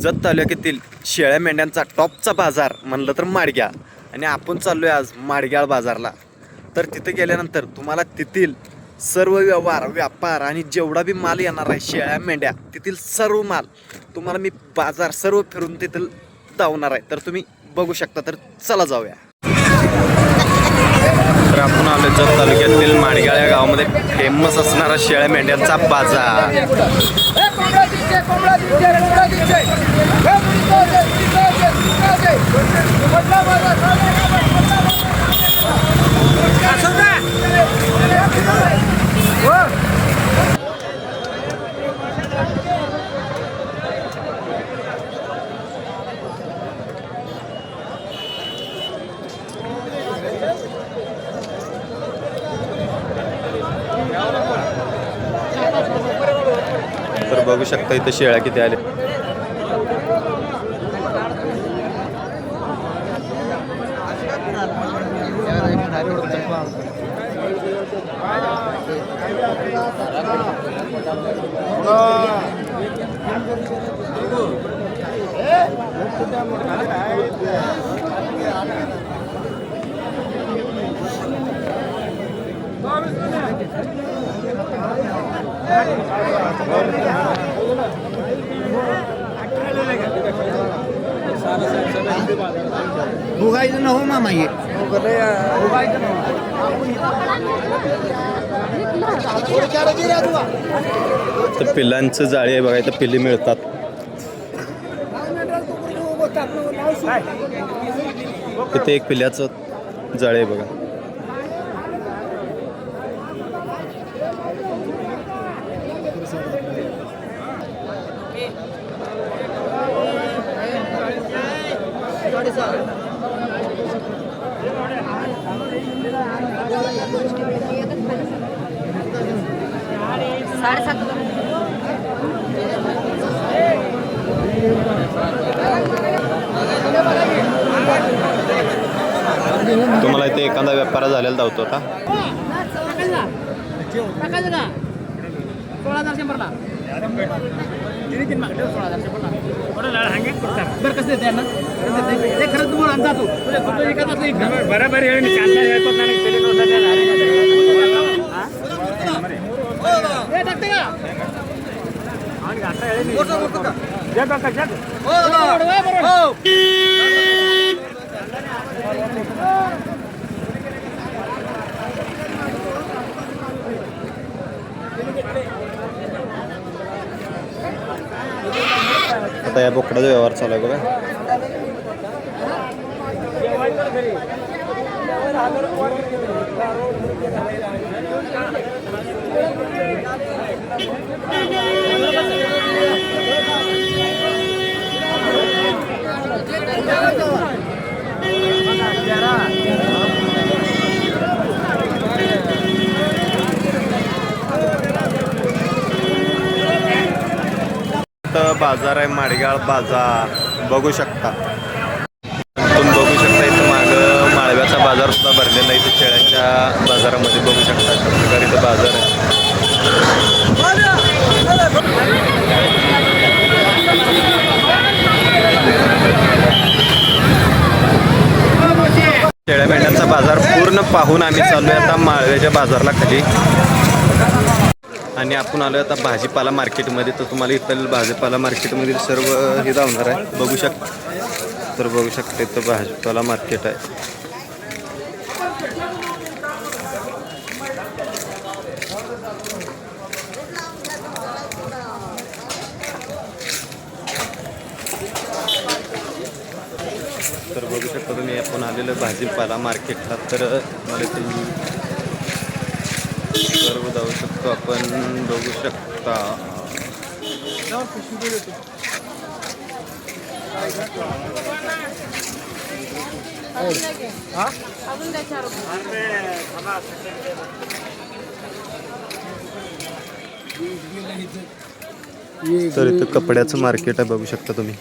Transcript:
जत तालुक्यातील शेळ्या मेंढ्यांचा टॉपचा बाजार म्हणलं तर माडग्या. आणि आपण चाललोय आज माडग्याळ बाजारला. तर तिथे गेल्यानंतर तुम्हाला तेथील सर्व व्यवहार व्यापार आणि जेवढा बी माल येणार आहे शेळ्या मेंढ्या तेथील सर्व माल तुम्हाला मी बाजार सर्व फिरून तेथील दावणार आहे. तर तुम्ही बघू शकता. तर चला जाऊया. तर आपण आलो जत तालुक्यातील माडग्याळ या गावामध्ये फेमस असणारा शेळ्या मेंढ्यांचा बाजार. तर बघू शकता इथं शेळ्या किती आले. भुगायचं ना हो मामा ये तर पिल्लांचं जाळी आहे बघा. इथं पिल्ली मिळतात. इथे एक पिल्ल्याचं जाळी आहे बघा. तुम्हाला इथे एखादा व्यापार झालेला धावतो आता. आता या बोकडाचा व्यवहार चालू आहे बघा. बाजार आहे माडग्याळ बाजार बघू शकता. तुम्ही बघू शकता इथं मागं माळव्याचा बाजार सुद्धा भरलेला आहे. इथे शेळ्यांच्या बाजारामध्ये बघू शकता अशा प्रकारे इथं बाजार आहे. शेळ्या मेंढ्यांचा बाजार पूर्ण पाहून आम्ही चाललोय आता माळव्याच्या बाजारला खाली. आणि आपण आलो आता भाजीपाला मार्केटमध्ये. तर तुम्हाला इथं भाजीपाला मार्केटमध्ये सर्व हे धावणार आहे बघू शकता. तर बघू शकता इथं भाजीपाला मार्केट आहे. तर बघू शकता तुम्ही आपण आलेलं भाजीपाला मार्केटला. तर मला इथे सर्व जाऊ शकतो आपण बघू शकता. तर इथं कपड्याचं मार्केट आहे बघू शकता तुम्ही.